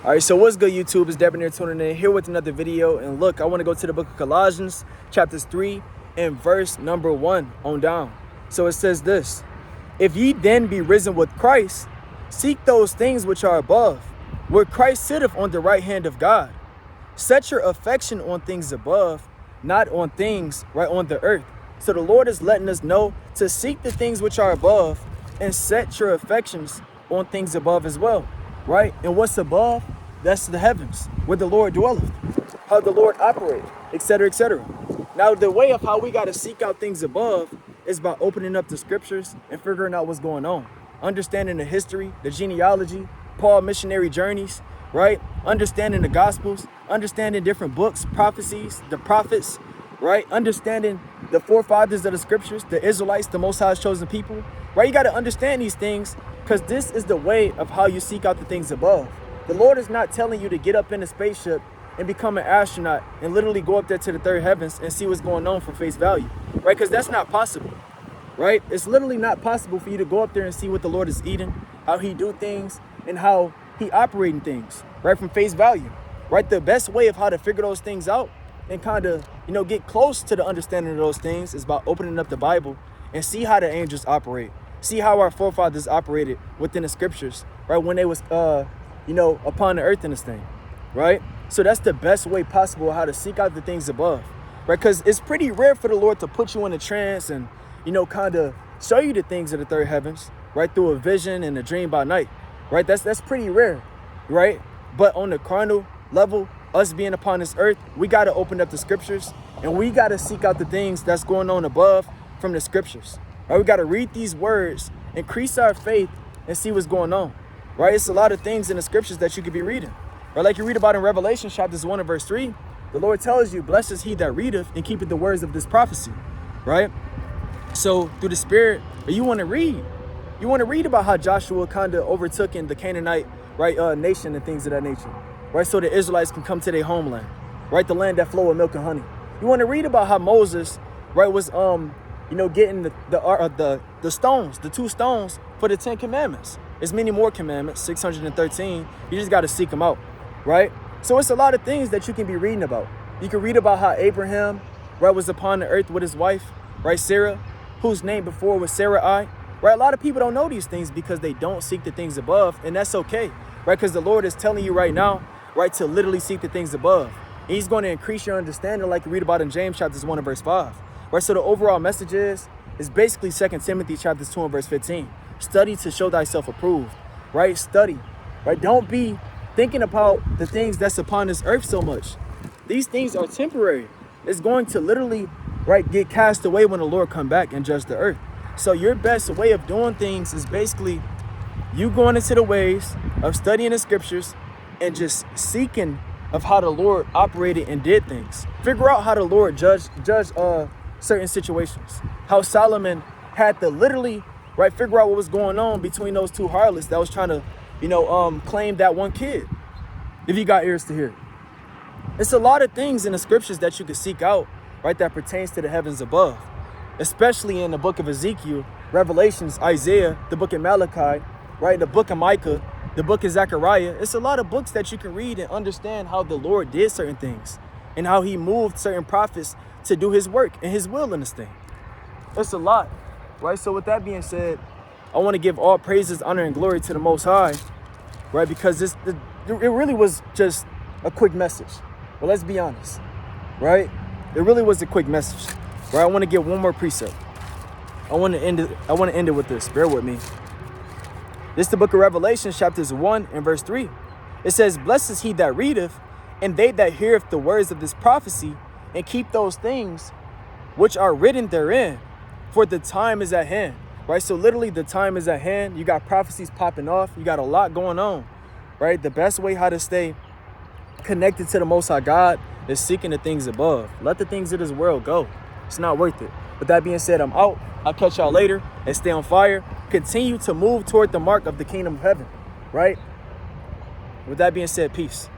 All right, so what's good, YouTube? It's Debonair tuning in here with another video. And look, I want to go to the book of Colossians, chapters 3 and verse number 1 on down. So it says this: if ye then be risen with Christ, seek those things which are above, where Christ sitteth on the right hand of God. Set your affection on things above, not on things right on the earth. So the Lord is letting us know to seek the things which are above and set your affections on things above as well, right? And what's above? That's the heavens, where the Lord dwelleth, how the Lord operates, etc., etc. Now, the way of how we got to seek out things above is by opening up the scriptures and figuring out what's going on, understanding the history, the genealogy, Paul missionary journeys, right? Understanding the gospels, understanding different books, prophecies, the prophets, right? Understanding the forefathers of the scriptures, the Israelites, the Most High's chosen people, right? You got to understand these things because this is the way of how you seek out the things above. The Lord is not telling you to get up in a spaceship and become an astronaut and literally go up there to the third heavens and see what's going on for face value, right? Because that's not possible, right? It's literally not possible for you to go up there and see what the Lord is eating, how he do things, and how he operating things, right, from face value, right? The best way of how to figure those things out and kind of, get close to the understanding of those things is by opening up the Bible and see how the angels operate, see how our forefathers operated within the scriptures, right, when they was, upon the earth in this thing, right? So that's the best way possible how to seek out the things above, right? Because it's pretty rare for the Lord to put you in a trance and, kind of show you the things of the third heavens, right, through a vision and a dream by night, right? That's pretty rare, right? But on the carnal level, us being upon this earth, we got to open up the scriptures and we got to seek out the things that's going on above from the scriptures, right? We got to read these words, increase our faith, and see what's going on, right? It's a lot of things in the scriptures that you could be reading, right? Like you read about in Revelation chapters 1 and verse 3, the Lord tells you, blessed is he that readeth and keepeth the words of this prophecy, right? So through the Spirit, you want to read. You want to read about how Joshua kind of overtook in the Canaanite, right, nation and things of that nature, right? So the Israelites can come to their homeland, right? The land that flow with milk and honey. You want to read about how Moses, right, was, getting the stones, the 2 stones for the 10 commandments. There's many more commandments, 613. You just got to seek them out, right? So it's a lot of things that you can be reading about. You can read about how Abraham, right, was upon the earth with his wife, right, Sarah, whose name before was Sarai, right? A lot of people don't know these things because they don't seek the things above, and that's okay, right? Because the Lord is telling you right now, right, to literally seek the things above. And he's going to increase your understanding like you read about in James chapters 1 and verse 5, right? So the overall message is basically 2 Timothy chapters 2 and verse 15. Study to show thyself approved, right? Study, right? Don't be thinking about the things that's upon this earth so much. These things are temporary. It's going to literally, right, get cast away when the Lord come back and judge the earth. So your best way of doing things is basically you going into the ways of studying the scriptures and just seeking of how the Lord operated and did things. Figure out how the Lord judged certain situations. How Solomon had to literally, right, figure out what was going on between those 2 harlots that was trying to, claim that one kid. If you got ears to hear. It's a lot of things in the scriptures that you can seek out, right, that pertains to the heavens above, especially in the book of Ezekiel, Revelations, Isaiah, the book of Malachi, right, the book of Micah, the book of Zechariah. It's a lot of books that you can read and understand how the Lord did certain things and how he moved certain prophets to do his work and his will in this thing. It's a lot, right? So with that being said, I want to give all praises, honor, and glory to the Most High, right? Because it really was just a quick message. But let's be honest, right? It really was a quick message, right? I want to give one more precept. I want to end it with this. Bear with me. This is the book of Revelation, chapters 1 and verse 3. It says, blessed is he that readeth, and they that heareth the words of this prophecy, and keep those things which are written therein, for the time is at hand. Right? So literally the time is at hand. You got prophecies popping off. You got a lot going on, right? The best way how to stay connected to the Most High God is seeking the things above. Let the things of this world go. It's not worth it. With that being said, I'm out. I'll catch y'all later and stay on fire. Continue to move toward the mark of the kingdom of heaven, right? With that being said, peace.